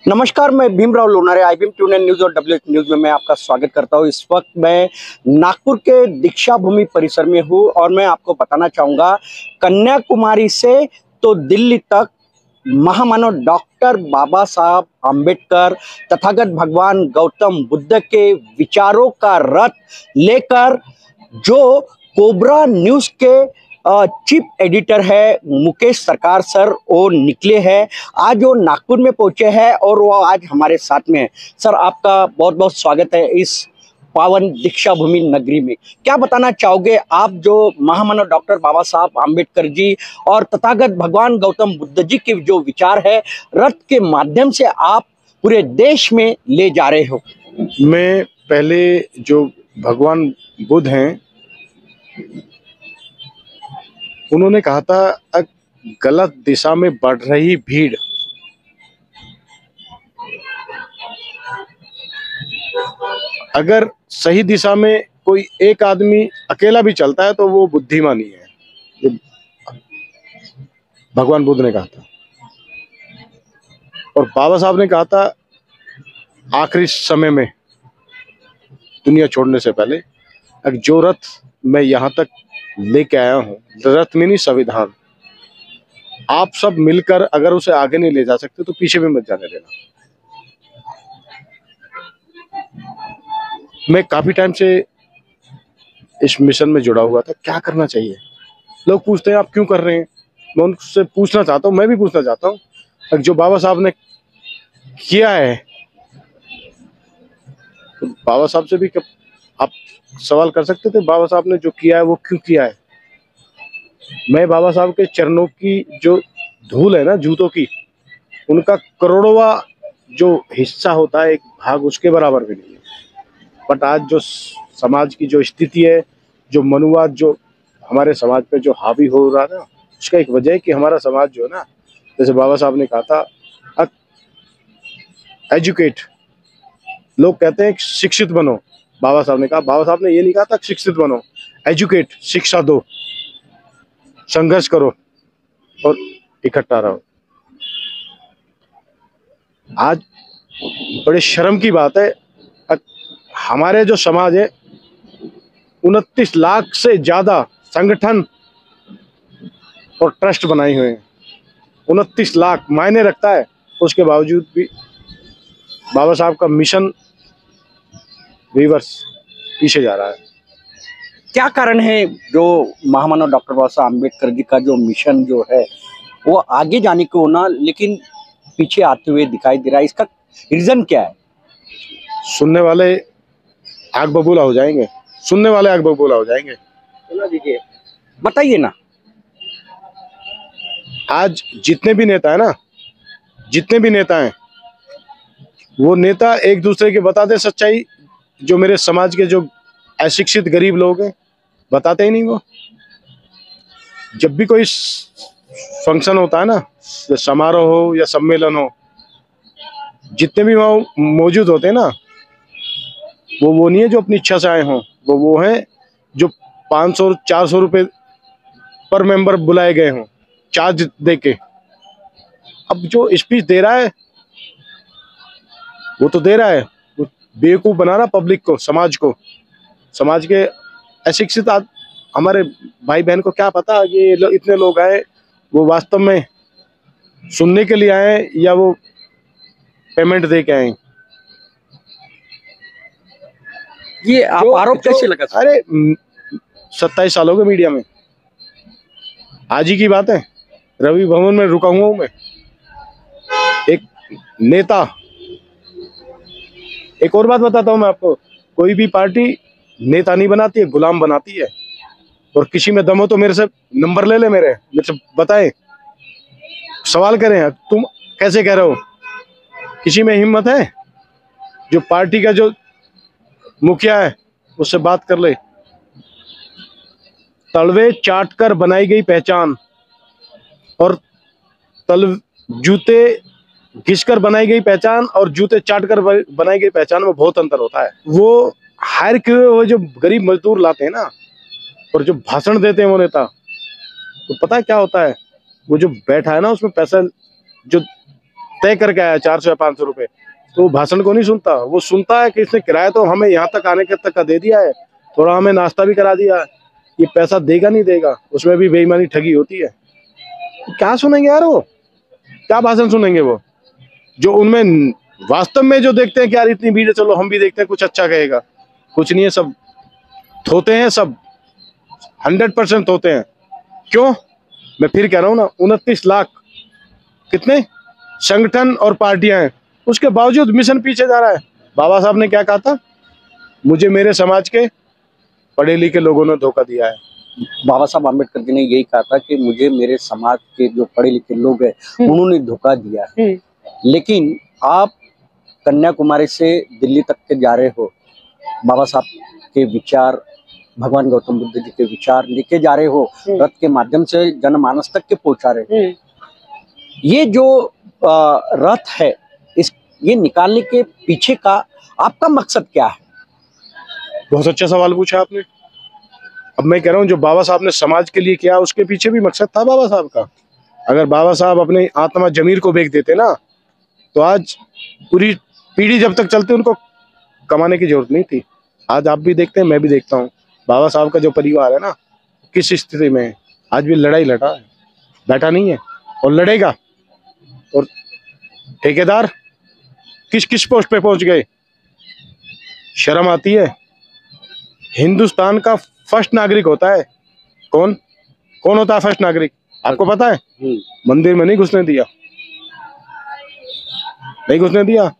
नमस्कार, मैं Bhimrao Lonare IBM tune news और WH न्यूज में मैं आपका स्वागत करता हूं। इस वक्त मैं नागपुर के दीक्षा भूमि परिसर में हूं और मैं आपको बताना चाहूंगा, कन्याकुमारी से तो दिल्ली तक महामानव डॉक्टर बाबा साहब आम्बेडकर तथागत भगवान गौतम बुद्ध के विचारों का रथ लेकर जो कोबरा न्यूज के चीफ एडिटर है मुकेश सरकार सर, वो निकले हैं। आज वो नागपुर में पहुंचे हैं और वो आज हमारे साथ में है। सर, आपका बहुत बहुत स्वागत है इस पावन दीक्षा भूमि नगरी में। क्या बताना चाहोगे आप, जो महामानव डॉक्टर बाबा साहब आम्बेडकर जी और तथागत भगवान गौतम बुद्ध जी के जो विचार है रथ के माध्यम से आप पूरे देश में ले जा रहे हो? मैं पहले जो भगवान बुद्ध हैं, उन्होंने कहा था गलत दिशा में बढ़ रही भीड़ अगर सही दिशा में कोई एक आदमी अकेला भी चलता है तो वो बुद्धिमानी है। ये भगवान बुद्ध ने कहा था। और बाबा साहब ने कहा था आखिरी समय में दुनिया छोड़ने से पहले, जो रथ मैं यहाँ तक लेके आया हूँ, रथ में नहीं संविधान, आप सब मिलकर अगर उसे आगे नहीं ले जा सकते तो पीछे भी मत जाने देना। मैं काफी टाइम से इस मिशन में जुड़ा हुआ था। क्या करना चाहिए, लोग पूछते हैं आप क्यों कर रहे हैं। मैं उनसे पूछना चाहता हूँ, मैं भी पूछना चाहता हूँ, जो बाबा साहब ने किया है, तो बाबा साहब से भी आप सवाल कर सकते थे, बाबा साहब ने जो किया है वो क्यों किया है। मैं बाबा साहब के चरणों की जो धूल है ना, जूतों की, उनका करोड़वा जो हिस्सा होता है, एक भाग, उसके बराबर भी नहीं है। बट आज जो समाज की जो स्थिति है, जो मनुवाद जो हमारे समाज पे जो हावी हो रहा है ना, उसका एक वजह है कि हमारा समाज जो है ना, जैसे बाबा साहब ने कहा था एजुकेट, लोग कहते हैं शिक्षित बनो। बाबा साहब ने कहा, बाबा साहब ने ये नहीं कहा था शिक्षित बनो, एजुकेट, शिक्षा दो, संघर्ष करो और इकट्ठा रहो। आज बड़े शर्म की बात है, हमारे जो समाज है 29 लाख से ज्यादा संगठन और ट्रस्ट बनाए हुए हैं। 29 लाख मायने रखता है, उसके बावजूद भी बाबा साहब का मिशन रिवर्स पीछे जा रहा है। क्या कारण है जो महामानव डॉक्टर बाबा साहब आम्बेडकर जी का जो मिशन जो है वो आगे जाने को ना, लेकिन पीछे आते हुए दिखाई दे रहा है? इसका रीजन क्या है? सुनने वाले आग बबूला हो जाएंगे, सुनने वाले आग बबूला हो जाएंगे। सुना दीजिए, बताइए ना। आज जितने भी नेता है ना, जितने भी नेता हैं, वो नेता एक दूसरे के बताते सच्चाई, जो मेरे समाज के जो अशिक्षित गरीब लोग हैं बताते ही नहीं। वो जब भी कोई फंक्शन होता है ना, समारोह हो या सम्मेलन हो, जितने भी वहाँ मौजूद होते हैं ना, वो नहीं है जो अपनी इच्छा से आए हों, वो हैं जो 500-400 रुपए पर मेंबर बुलाए गए हों, चार्ज देके। अब जो स्पीच दे रहा है वो तो दे रहा है, वो बेवकूफ बना रहा पब्लिक को, समाज को। समाज के अशिक्षित हमारे भाई बहन को क्या पता ये इतने लोग आए, वो वास्तव में सुनने के लिए आए या वो पेमेंट दे के आए। ये आप आरोप कैसे लगा? अरे 27 साल हो गए मीडिया में, आज ही की बात है, रवि भवन में रुका हुआ हूं मैं। एक नेता, एक और बात बताता हूं मैं आपको, कोई भी पार्टी नेता नहीं बनाती है, गुलाम बनाती है। और किसी में दम हो तो मेरे से नंबर ले ले, मेरे से बताएं, सवाल करें तुम कैसे कह रहे हो। किसी में हिम्मत है, जो पार्टी का जो मुखिया है उससे बात कर ले। तलवे चाट कर बनाई गई पहचान और जूते घिसकर बनाई गई पहचान और जूते चाट कर बनाई गई पहचान में बहुत अंतर होता है। वो हायर किए हुए जो गरीब मजदूर लाते हैं ना, और जो भाषण देते हैं वो नेता, तो पता है क्या होता है, वो जो बैठा है ना उसमें पैसा जो तय करके आया 400 या 500 रुपए, तो भाषण को नहीं सुनता। वो सुनता है कि इसने किराया तो हमें यहाँ तक आने के तक का दे दिया है, थोड़ा हमें नाश्ता भी करा दिया, ये पैसा देगा नहीं देगा, उसमें भी बेईमानी ठगी होती है। तो क्या सुनेंगे यार, वो क्या भाषण सुनेंगे वो? जो उनमें वास्तव में जो देखते हैं कि यार इतनी भीड़ है, चलो हम भी देखते हैं कुछ अच्छा कहेगा, कुछ नहीं है, सब थोते हैं, सब 100% होते हैं। क्यों? मैं फिर कह रहा हूँ ना, 29 लाख कितने संगठन और पार्टियां हैं, उसके बावजूद मिशन पीछे जा रहा है। बाबा साहब ने क्या कहा था? मुझे मेरे समाज के पढ़े लिखे लोगों ने धोखा दिया है। बाबा साहब आम्बेडकर जी ने यही कहा था कि मुझे मेरे समाज के जो पढ़े लिखे लोग हैं उन्होंने धोखा दिया है। लेकिन आप कन्याकुमारी से दिल्ली तक के जा रहे हो, बाबा साहब के विचार, भगवान गौतम बुद्ध जी के विचार लेके जा रहे हो, रथ के माध्यम से जनमानस तक के पहुंचा रहे हो। ये जो रथ है, ये निकालने के पीछे का आपका मकसद क्या है? बहुत अच्छा सवाल पूछा आपने। अब मैं कह रहा हूँ जो बाबा साहब ने समाज के लिए किया, उसके पीछे भी मकसद था बाबा साहब का। अगर बाबा साहब अपने आत्मा जमीर को बेच देते ना, तो आज पूरी पीढ़ी जब तक चलती उनको कमाने की जरूरत नहीं थी। आज आप भी देखते हैं, मैं भी देखता हूँ, बाबा साहब का जो परिवार है ना, किस स्थिति में है। आज भी लड़ाई लड़ा है, बैठा नहीं है और लड़ेगा। और ठेकेदार किस किस पोस्ट पे पहुंच गए, शर्म आती है। हिंदुस्तान का फर्स्ट नागरिक होता है कौन? कौन होता है फर्स्ट नागरिक? आपको पता है? मंदिर में नहीं घुसने दिया, नहीं घुसने दिया।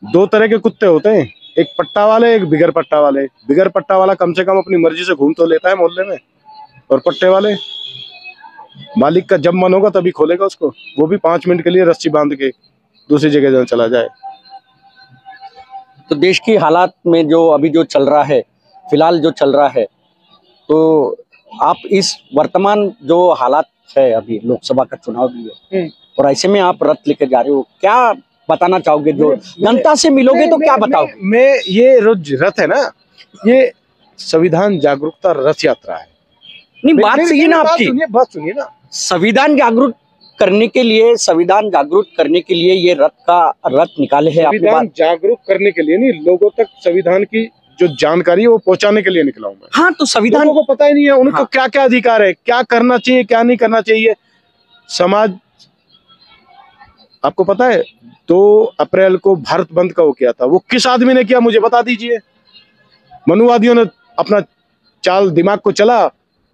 2 तरह के कुत्ते होते हैं, एक पट्टा वाले, एक बिगर पट्टा वाले। बिगर पट्टा वाला कम से कम अपनी मर्जी से घूम तो लेता है मोहल्ले में, और पट्टे वाले मालिक का जब मन होगा तभी खोलेगा उसको, वो भी 5 मिनट के लिए रस्सी बांध के दूसरी जगह जहाँ चला जाए। तो देश की हालात में जो अभी जो चल रहा है, फिलहाल जो चल रहा है, तो आप इस वर्तमान जो हालात है, अभी लोकसभा का चुनाव भी है और ऐसे में आप रथ लेकर जा रहे हो, क्या बताना चाहोगे? जो जनता से मिलोगे तो क्या बताओगे? मैं ये रोज रथ है ना, ये संविधान जागरूकता रथ यात्रा है। नहीं, बात सही है ना आपकी, बात सुनिए ना। संविधान जागरूक करने के लिए, संविधान जागरूक करने के लिए ये रथ निकाले हैं। संविधान जागरूक करने के लिए नहीं, लोगों तक संविधान की जो जानकारी है वो पहुंचाने के लिए निकला हूं मैं। हाँ, तो संविधान लोगों को पता ही नहीं है उनको क्या क्या अधिकार है, क्या करना चाहिए, क्या नहीं करना चाहिए। समाज, आपको पता है 2 अप्रैल को भारत बंद का वो किया था, वो किस आदमी ने किया मुझे बता दीजिए। मनुवादियों ने अपना चाल दिमाग को चला,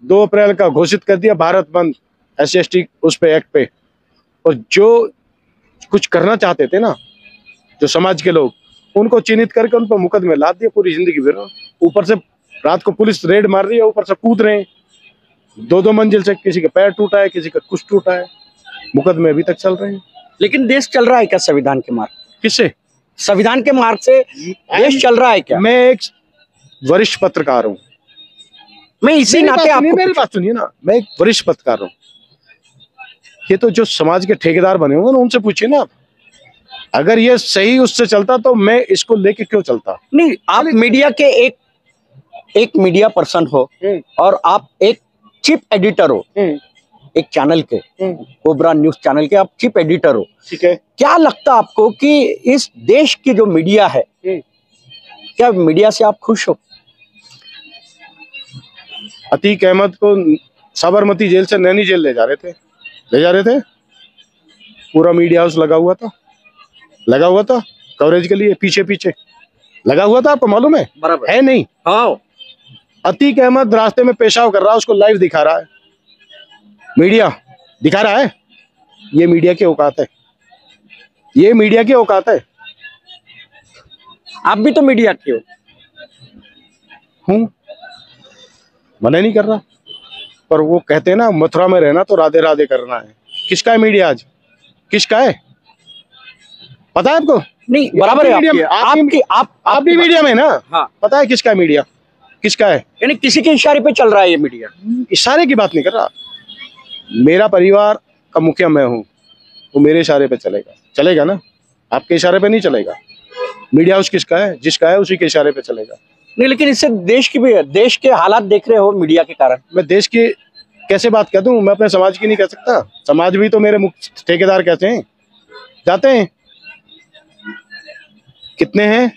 2 अप्रैल का घोषित कर दिया भारत बंद, SC/ST उस पे एक्ट पे। और जो कुछ करना चाहते थे ना, जो समाज के लोग, उनको चिन्हित करके उन पर मुकदमे लाद दिए पूरी जिंदगी भर। ऊपर से रात को पुलिस रेड मार रही है, ऊपर से कूद रहे हैं 2-2 मंजिल से, किसी का पैर टूटा है, किसी का कुछ टूटा है, मुकदमे अभी तक चल रहे हैं। लेकिन देश चल रहा है क्या संविधान के मार्ग? किससे? संविधान के मार्ग से देश चल रहा है क्या? मैं एक वरिष्ठ पत्रकार हूँ, मैं इसी नाते आपको, मेरी बात सुनिए ना, मैं एक वरिष्ठ पत्रकार हूँ। ये तो जो समाज के ठेकेदार बने हुए हैं उनसे पूछिए ना, अगर ये सही उससे चलता तो मैं इसको लेके क्यों चलता? नहीं, आप मीडिया के एक मीडिया पर्सन हो और आप एक चीफ एडिटर हो एक चैनल के, कोबरा न्यूज चैनल के आप चीफ एडिटर हो, ठीक है। क्या लगता है आपको कि इस देश की जो मीडिया है, क्या मीडिया से आप खुश हो? अतीक अहमद को साबरमती जेल से नैनी जेल ले जा रहे थे, पूरा मीडिया हाउस लगा हुआ था कवरेज के लिए, पीछे लगा हुआ था, आपको मालूम है? बराबर है नहीं? हाँ। अतीक अहमद रास्ते में पेशाब कर रहा है, उसको लाइव दिखा रहा है, मीडिया दिखा रहा है। ये मीडिया की औकात है, ये मीडिया की औकात है। आप भी तो मीडिया के हो। मना नहीं कर रहा, पर वो कहते हैं ना, मथुरा में रहना तो राधे राधे करना है। किसका है मीडिया आज? किसका है पता है आपको? नहीं, बराबर है आप भी मीडिया में ना। हाँ। पता है किसका है मीडिया? किसका है? यानी किसी के इशारे पे चल रहा है ये मीडिया? इशारे की बात नहीं कर रहा, मेरा परिवार का मुखिया मैं हूँ, वो मेरे इशारे पे चलेगा ना, आपके इशारे पे नहीं चलेगा। मीडिया हाउस किसका है? जिसका है उसी के इशारे पे चलेगा। नहीं, लेकिन इससे देश के हालात देख रहे हो मीडिया के कारण। मैं देश की कैसे बात कर दूं? मैं अपने समाज की नहीं कह सकता? समाज भी तो मेरे ठेकेदार कहते हैं, जाते हैं? कितने हैं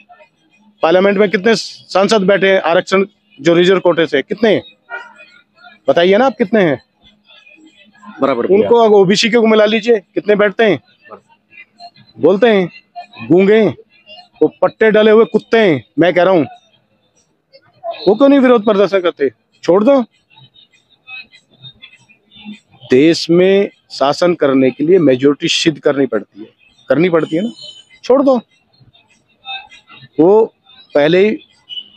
पार्लियामेंट में? कितने सांसद बैठे हैं आरक्षण जो रिजर्व कोटे से? कितने हैं बताइए ना आप, कितने हैं? बराबर। उनको ओबीसी को मिला लीजिए, कितने बैठते हैं? बोलते हैं गूंगे, वो पट्टे डाले हुए कुत्ते हैं। मैं कह रहा हूं वो क्यों नहीं विरोध प्रदर्शन करते? छोड़ दो। देश में शासन करने के लिए मेजोरिटी सिद्ध करनी पड़ती है ना, छोड़ दो। वो पहले ही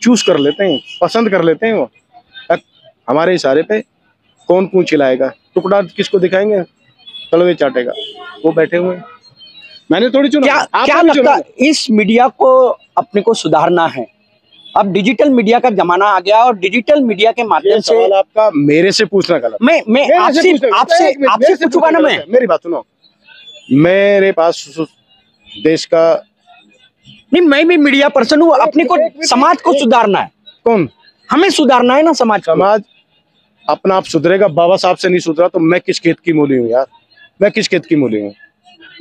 चूज कर लेते हैं, पसंद कर लेते हैं। वो हमारे इशारे पे कौन पूंछ चिल्लाएगा, टुकड़ा किसको दिखाएंगे, तलवे चाटेगा। वो बैठे हुए हैं। मैंने थोड़ी चुना। क्या लगता है इस मीडिया को अपने को सुधारना है? अब डिजिटल मीडिया का जमाना आ गया और डिजिटल मीडिया के माध्यम से सवाल आपका मेरे से पूछना गलत। मैं आपसे पूछूंगा ना। मैं मेरी बात सुनो। मेरे पास देश का नहीं, मैं भी मीडिया पर्सन हूँ। अपने को समाज को सुधारना है। कौन? हमें सुधारना है ना समाज। अपना आप सुधरेगा। बाबा साहब से नहीं सुधरा तो मैं किस खेत की मूली हूँ यार? मैं किस खेत की मूली हूँ?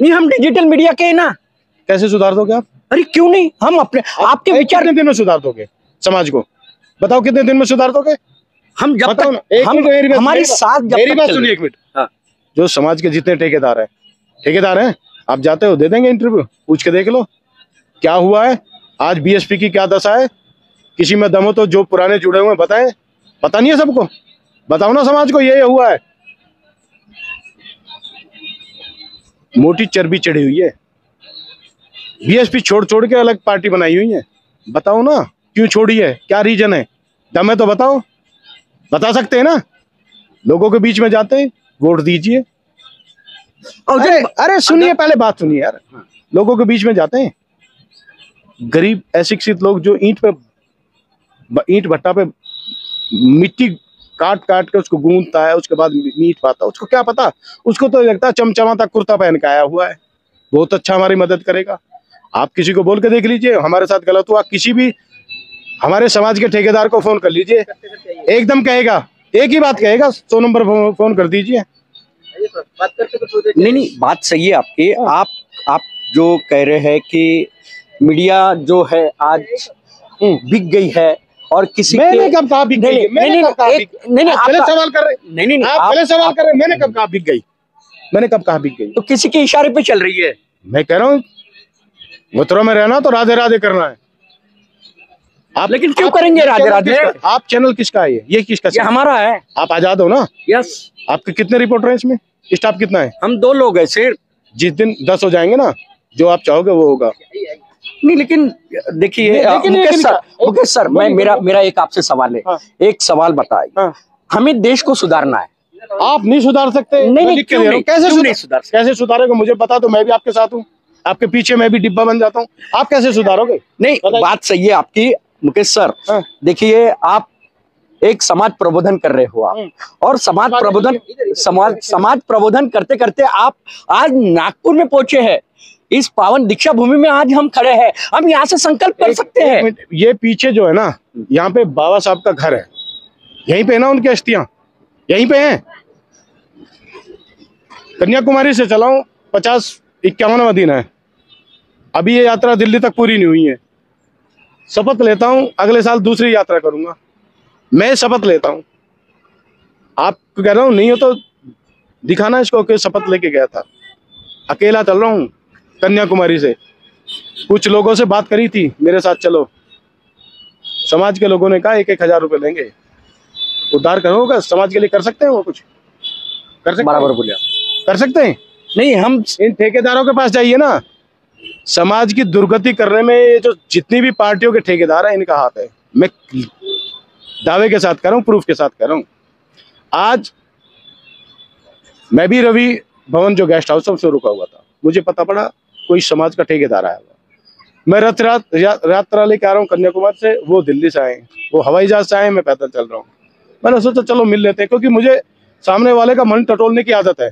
नहीं, हम डिजिटल मीडिया के हैं ना। कैसे सुधार दोगे आप? अरे क्यों नहीं, हम अपने आपके विचार कितने दिन में सुधार दोगे समाज को? बताओ कितने दिन में सुधार दोगे? हम जब तक हमारी साथ मेरी बात सुनिए एक मिनट। हाँ। जो समाज के जितने ठेकेदार हैं, आप जाते हो, दे देंगे इंटरव्यू, पूछ के देख लो क्या हुआ है आज बीएसपी की क्या दशा है। किसी में दम हो तो जो पुराने जुड़े हुए बताएं। पता नहीं है सबको? बताओ ना समाज को ये हुआ है। मोटी चर्बी चढ़ी हुई है। बीएसपी छोड़ के अलग पार्टी बनाई हुई है। बताओ ना क्यों छोड़ी है, क्या रीजन है? दम है तो बताओ। बता सकते हैं ना? लोगों के बीच में जाते हैं, वोट दीजिए। अरे सुनिए, पहले बात सुनिए यार। लोगों के बीच में जाते हैं, गरीब अशिक्षित लोग जो ईंट भट्टा पे मिट्टी काट के उसको गूंथता है, उसके बाद मीट पाता है, उसको क्या पता? उसको तो लगता है चमचमाता कुर्ता पहन के आया हुआ है, बहुत अच्छा हमारी मदद करेगा। आप किसी को बोल के देख लीजिए हमारे साथ गलत हुआ, किसी भी हमारे समाज के ठेकेदार को फोन कर लीजिए, एकदम कहेगा, एक ही बात कहेगा, 100 नंबर फोन कर दीजिए। नहीं, बात सही है आपकी। आप जो कह रहे हैं कि मीडिया जो है आज बिक गई है और किसी मैंने कब कहा बिक गई? नहीं, आप गलत सवाल कर रहे। नहीं, आप गलत सवाल कर रहे। मैंने कब कहा बिक गई? मैंने कब कहा बिक गई? तो किसी के इशारे पे चल रही है। मैं कह रहा हूँ मथुरा में रहना तो राधे राधे करना है। आप लेकिन क्यों करेंगे राधे राधे? आप चैनल किसका है? ये किसका? ये हमारा है। आप आजाद हो ना? यस। आपके कितने रिपोर्टर हैं इसमें? स्टाफ कितना है? हम 2 लोग हैं सिर्फ। जिस दिन 10 हो जाएंगे ना, जो आप चाहोगे वो होगा। नहीं, लेकिन देखिए मुकेश सर, मैं मेरा एक आपसे सवाल है। हाँ। एक सवाल बताइए। हाँ। हमें देश को सुधारना है। आप नहीं सुधार सकते। नहीं, कैसे सुधारेगा? मुझे बता दो, मैं भी आपके साथ हूँ, आपके पीछे मैं भी डिब्बा बन जाता हूँ। आप कैसे सुधारोगे? नहीं, बात सही है आपकी मुकेश सर। हाँ। देखिए, आप एक समाज प्रबोधन कर रहे हो आप, और समाज प्रबोधन करते करते आप आज नागपुर में पहुंचे हैं। इस पावन दीक्षा भूमि में आज हम खड़े हैं। हम यहाँ से संकल्प कर सकते हैं। ये पीछे जो है ना, यहाँ पे बाबा साहब का घर है, यहीं पे है ना उनकी अस्थियां, यहीं पे हैं। कन्याकुमारी से चला हूँ, 50-51वां दिन है। अभी ये यात्रा दिल्ली तक पूरी नहीं हुई है। शपथ लेता हूँ अगले साल दूसरी यात्रा करूंगा। मैं शपथ लेता हूँ। आप कह रहा हूँ नहीं हो तो दिखाना इसको कि शपथ लेके गया था। अकेला चल रहा हूँ कन्याकुमारी से। कुछ लोगों से बात करी थी, मेरे साथ चलो। समाज के लोगों ने कहा 1-1 हजार रुपए लेंगे। उद्धार करोगे समाज के लिए? कर सकते हैं वो कुछ? कर सकते? बराबर बोलिए। कर सकते हैं? नहीं, हम इन ठेकेदारों के पास जाइए ना। समाज की दुर्गति करने में जो जितनी भी पार्टियों के ठेकेदार हैं, इनका हाथ है। मैं दावे के साथ कह रहा हूँ, प्रूफ के साथ कह रहा हूँ। आज मैं भी रवि भवन जो गेस्ट हाउस से रुका हुआ था, मुझे पता पड़ा कोई समाज का ठेकेदार आया हुआ। मैं यात्रा लेके आ रहा हूँ कन्याकुमारी से, वो दिल्ली से आए, वो हवाई जहाज से आए, मैं पैदल चल रहा हूँ। मैंने सोचा चलो मिल लेते हैं, क्योंकि मुझे सामने वाले का मन टटोलने की आदत है।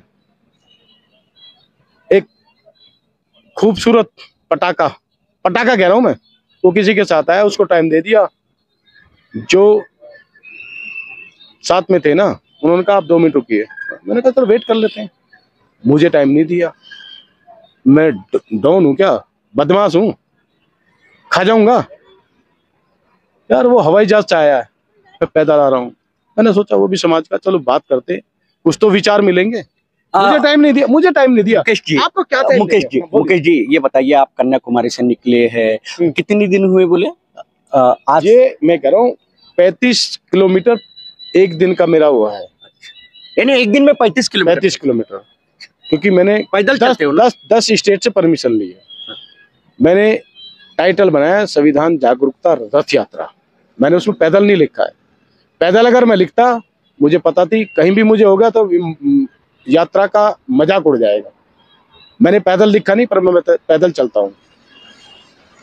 एक खूबसूरत पटाखा कह रहा हूं मैं, वो किसी के साथ आया, उसको टाइम दे दिया। जो साथ में थे ना, उन्होंने कहा आप 2 मिनट रुकिए। मैंने कहा चलो वेट कर लेते हैं। मुझे टाइम नहीं दिया। मैं डॉन हूँ क्या, बदमाश हूँ, खा जाऊंगा यार। वो हवाई जहाज से आया है, मैं पैदल आ रहा हूँ, मैंने सोचा वो भी समाज का, चलो बात करते, कुछ तो विचार मिलेंगे। मुझे टाइम नहीं दिया, मुझे टाइम नहीं दिया। मुकेश जी, आपको क्या टाइम मुकेश जी ये बताइए, आप कन्याकुमारी से निकले हैं, कितनी दिन हुए बोले? आज ये मैं कह रहा हूँ 35 किलोमीटर एक दिन का मेरा हुआ है, यानी एक दिन में 35 किलोमीटर, क्योंकि मैंने पैदल चलते हो ना? 10 स्टेट से परमिशन ली है। मैंने टाइटल बनाया संविधान जागरूकता रथ यात्रा, मैंने उसमें पैदल नहीं लिखा है। पैदल अगर मैं लिखता, मुझे पता थी कहीं भी मुझे होगा तो यात्रा का मजाक उड़ जाएगा। मैंने पैदल लिखा नहीं, पर मैं पैदल चलता हूँ।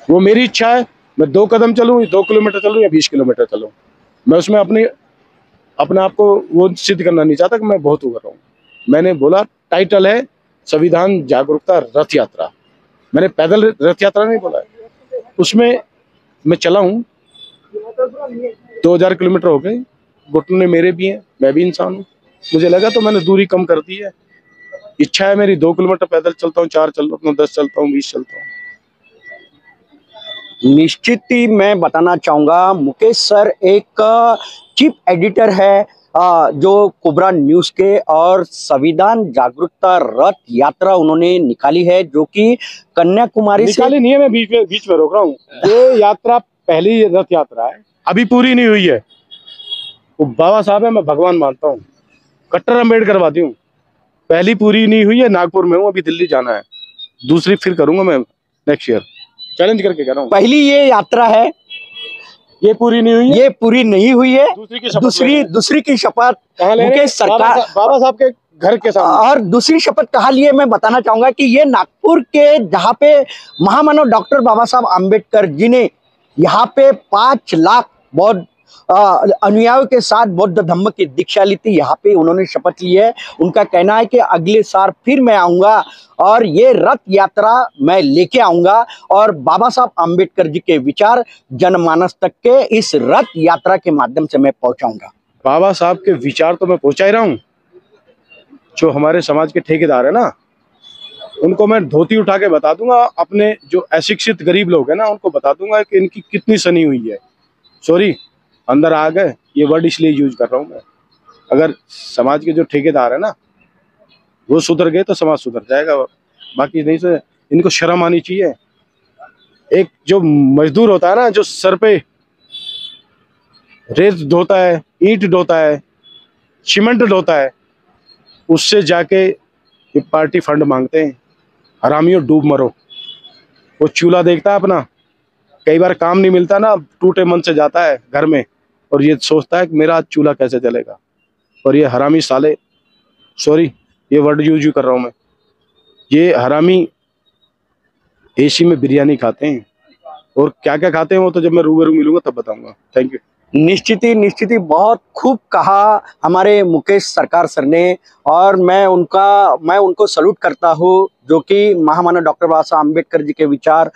वो मेरी इच्छा है, मैं 2 कदम चलूँ, 2 किलोमीटर चलूँ या 20 किलोमीटर चलूँ, मैं उसमें अपने आप को वो सिद्ध करना नहीं चाहता कि मैं बहुत हो रहा हूँ। मैंने बोला टाइटल है संविधान जागरूकता रथ यात्रा, मैंने पैदल रथ यात्रा नहीं बोला है। उसमें मैं चला हूँ, 2000 किलोमीटर हो गए, घुटने मेरे भी हैं, मैं भी इंसान हूँ। मुझे लगा तो मैंने दूरी कम कर दी है। इच्छा है मेरी 2 किलोमीटर पैदल चलता हूँ, 4 चलता हूँ, 10 चलता हूँ, 20 चलता हूँ। निश्चित ही मैं बताना चाहूंगा, मुकेश सर एक चीफ एडिटर है जो कोबरा न्यूज के, और संविधान जागरूकता रथ यात्रा उन्होंने निकाली है, जो कि कन्याकुमारी से निकाली नहीं है। मैं बीच में रोक रहा हूँ। ये यात्रा पहली रथ यात्रा है, अभी पूरी नहीं हुई है। वो बाबा साहब है, मैं भगवान मानता हूँ, कट्टर अम्बेडकरवादी हूँ। पहली पूरी नहीं हुई है, नागपुर में हूँ, अभी दिल्ली जाना है, दूसरी फिर करूंगा मैं नेक्स्ट ईयर, चैलेंज करके कह रहा हूँ। पहली ये यात्रा है, ये पूरी नहीं हुई है, ये पूरी नहीं हुई है। दूसरी की शपथ मुकेश सरकार बाबा साहब के घर के सामने। और दूसरी शपथ कहा लिए मैं बताना चाहूंगा कि ये नागपुर के, जहाँ पे महामानव डॉक्टर बाबा साहब आम्बेडकर जी ने यहाँ पे 5 लाख बौद्ध अनुयायियों के साथ बौद्ध धम्म की दीक्षा ली थी, यहाँ पे उन्होंने शपथ ली है। उनका कहना है कि अगले साल फिर मैं आऊंगा और ये रथ यात्रा मैं लेके आऊंगा, और बाबा साहब आम्बेडकर जी के विचार जनमानस तक के इस रथ यात्रा के माध्यम से मैं पहुंचाऊंगा। बाबा साहब के विचार तो मैं पहुंचा ही रहा हूँ। जो हमारे समाज के ठेकेदार है ना, उनको मैं धोती उठा के बता दूंगा, अपने जो अशिक्षित गरीब लोग हैं ना, उनको बता दूंगा कि इनकी कितनी सनी हुई है। सॉरी, अंदर आ गए, ये वर्ड इसलिए यूज कर रहा हूँ मैं। अगर समाज के जो ठेकेदार है ना, वो सुधर गए तो समाज सुधर जाएगा, बाकी नहीं से इनको शर्म आनी चाहिए। एक जो मजदूर होता है ना, जो सर पे रेत ढोता है, ईंट ढोता है, सीमेंट ढोता है, उससे जाके ये पार्टी फंड मांगते हैं। हरामियों डूब मरो। वो चूल्हा देखता है अपना, कई बार काम नहीं मिलता ना, टूटे मन से जाता है घर में और ये सोचता है कि मेरा आज चूल्हा कैसे चलेगा। और ये हरामी साले, सॉरी ये वर्ड यूज कर रहा हूँ मैं, ये हरामी एसी में बिरयानी खाते हैं, और क्या क्या खाते हैं वो तो जब मैं रूबरू मिलूंगा तब बताऊंगा। Thank you. निश्चित ही बहुत खूब कहा हमारे मुकेश सरकार सर ने, और मैं उनको सल्यूट करता हूँ, जो कि महामानव डॉक्टर बाबा साहब आम्बेडकर जी के विचार,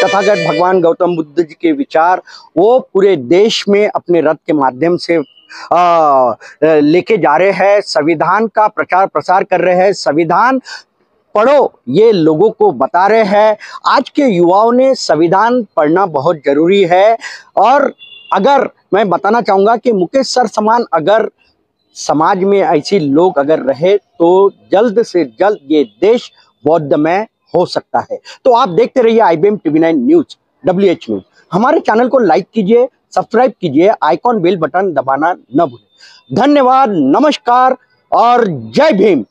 तथागत भगवान गौतम बुद्ध जी के विचार, वो पूरे देश में अपने रथ के माध्यम से लेके जा रहे हैं। संविधान का प्रचार प्रसार कर रहे हैं, संविधान पढ़ो ये लोगों को बता रहे हैं। आज के युवाओं ने संविधान पढ़ना बहुत जरूरी है, और अगर मैं बताना चाहूंगा कि मुकेश सर समान अगर समाज में ऐसे लोग अगर रहे तो जल्द से जल्द ये देश बौद्धमय हो सकता है। तो आप देखते रहिए IBM TV9 news, WH news. हमारे चैनल को लाइक कीजिए, सब्सक्राइब कीजिए, आइकॉन बेल बटन दबाना न भूलें। धन्यवाद, नमस्कार और जय भीम।